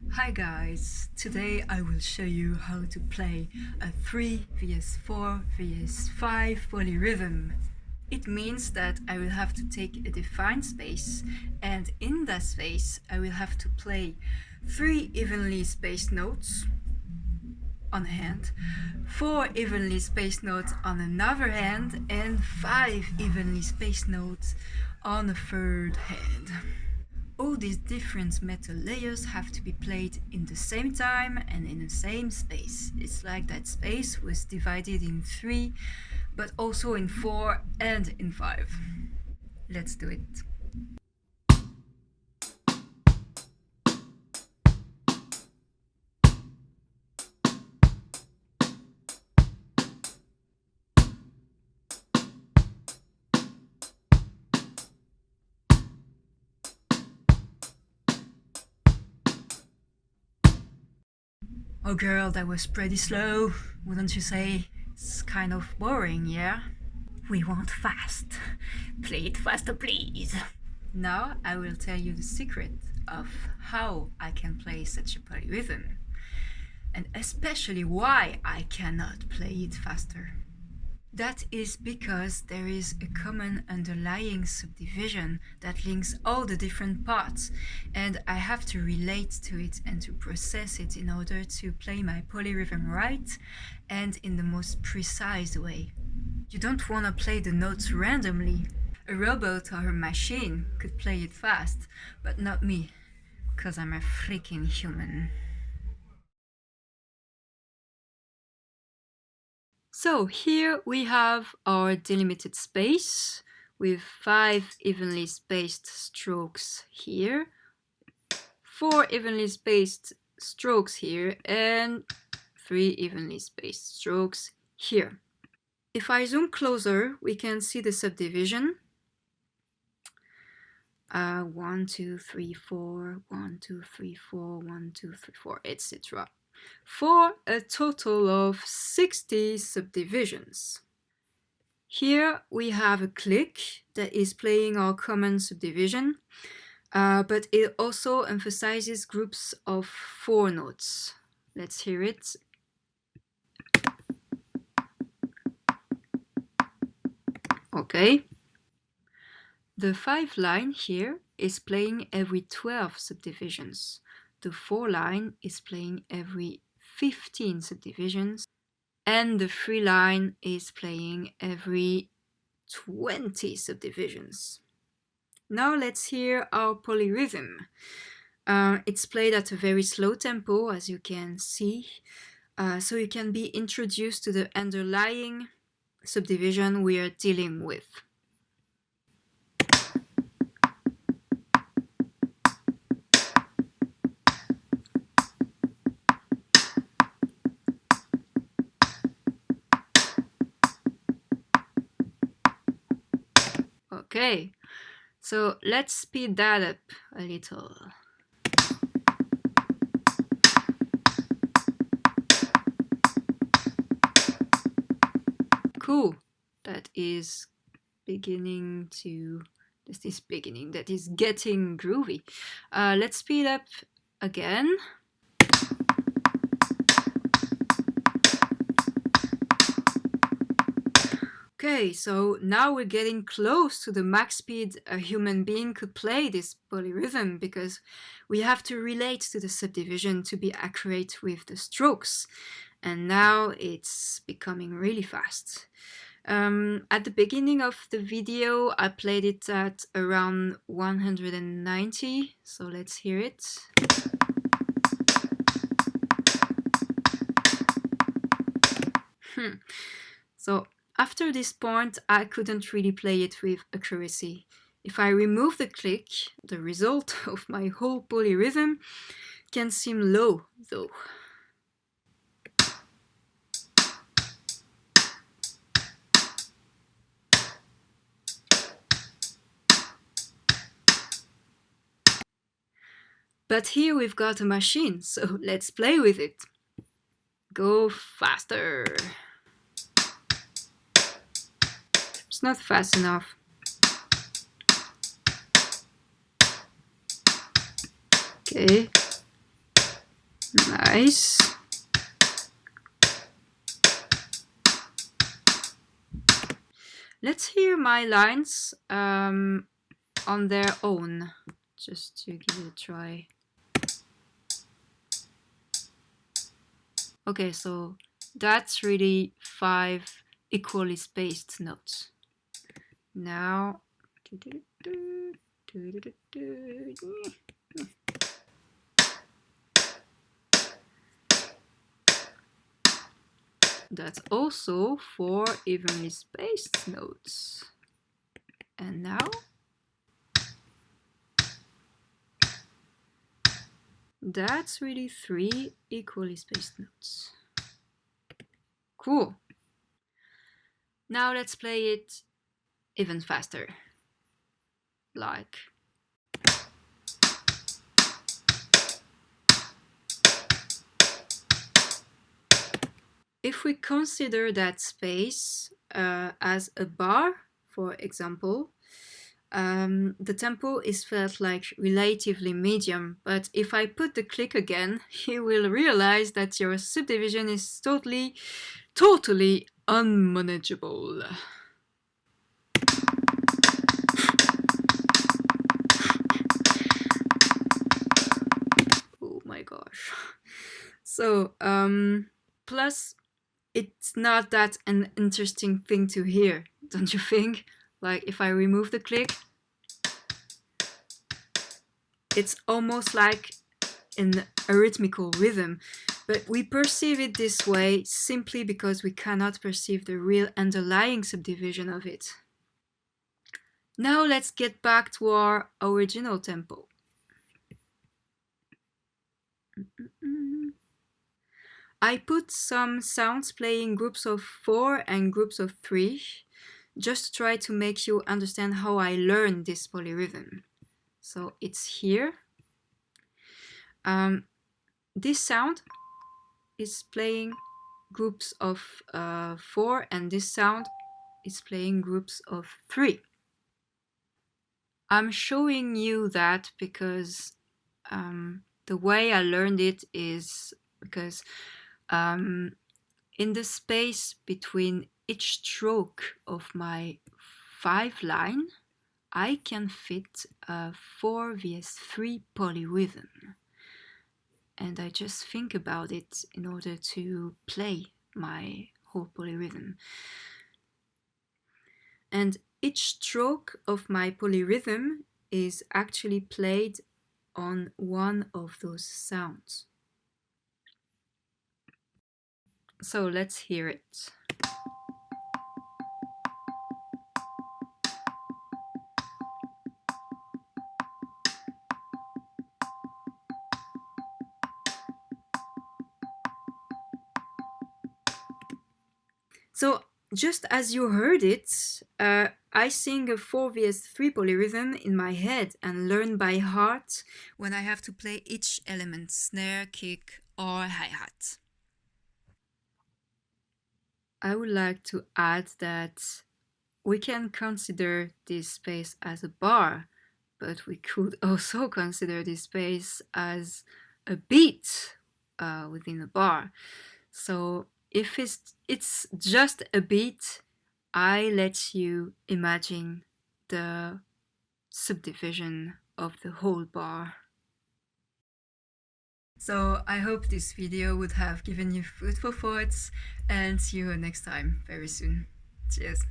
Hi guys, today I will show you how to play a 3 vs 4 vs 5 polyrhythm. It means that I will have to take a defined space, and in that space I will have to play 3 evenly spaced notes on a hand, 4 evenly spaced notes on another hand, and 5 evenly spaced notes on a third hand. All these different metal layers have to be played in the same time and in the same space. It's like that space was divided in 3, but also in 4 and in 5. Let's do it. Oh girl, that was pretty slow, wouldn't you say? It's kind of boring, yeah? We want fast. Play it faster, please. Now I will tell you the secret of how I can play such a polyrhythm, and especially why I cannot play it faster. That is because there is a common underlying subdivision that links all the different parts, and I have to relate to it and to process it in order to play my polyrhythm right and in the most precise way. You don't want to play the notes randomly. A robot or a machine could play it fast, but not me, because I'm a freaking human. So here we have our delimited space with 5 evenly spaced strokes here, 4 evenly spaced strokes here, and 3 evenly spaced strokes here. If I zoom closer, we can see the subdivision. 1, 2, 3, 4, 1, 2, 3, 4, 1, 2, 3, 4, etc. For a total of 60 subdivisions. Here we have a click that is playing our common subdivision, but it also emphasizes groups of 4 notes. Let's hear it. Okay. The 5 line here is playing every 12 subdivisions. The 4 line is playing every 15 subdivisions. And the 3 line is playing every 20 subdivisions. Now let's hear our polyrhythm. It's played at a very slow tempo, as you can see, so you can be introduced to the underlying subdivision we are dealing with. Okay, so let's speed that up a little. Cool, that is getting groovy. Let's speed up again. Okay, so now we're getting close to the max speed a human being could play this polyrhythm, because we have to relate to the subdivision to be accurate with the strokes. And now it's becoming really fast. At the beginning of the video, I played it at around 190, so let's hear it. So after this point, I couldn't really play it with accuracy. If I remove the click, the result of my whole polyrhythm can seem low, though. But here we've got a machine, so let's play with it. Go faster. It's not fast enough. Okay. space. Let's hear my lines on their own, just to give it a try. Okay, so that's really 5 equally spaced notes. Now, that's also 4 evenly spaced notes. And now, that's really 3 equally spaced notes. Cool. Now let's play it even faster. Like. If we consider that space as a bar, for example, the tempo is felt like relatively medium, but if I put the click again, you will realize that your subdivision is totally unmanageable. Oh my gosh. So, plus, it's not that an interesting thing to hear, don't you think? Like, if I remove the click, it's almost like an arrhythmical rhythm, but we perceive it this way simply because we cannot perceive the real underlying subdivision of it. Now let's get back to our original tempo. I put some sounds playing groups of 4 and groups of 3, just to try to make you understand how I learned this polyrhythm. So it's here. This sound is playing groups of 4, and this sound is playing groups of 3. I'm showing you that because the way I learned it is because in the space between each stroke of my 5 line, I can fit a 4 vs 3 polyrhythm. And I just think about it in order to play my whole polyrhythm. And each stroke of my polyrhythm is actually played on one of those sounds. So let's hear it. So just as you heard it, I sing a 4 vs 3 polyrhythm in my head and learn by heart when I have to play each element, snare, kick, or hi-hat. I would like to add that we can consider this space as a bar, but we could also consider this space as a beat within a bar. So if it's just a beat, I let you imagine the subdivision of the whole bar. So I hope this video would have given you food for thoughts, and see you next time very soon. Cheers.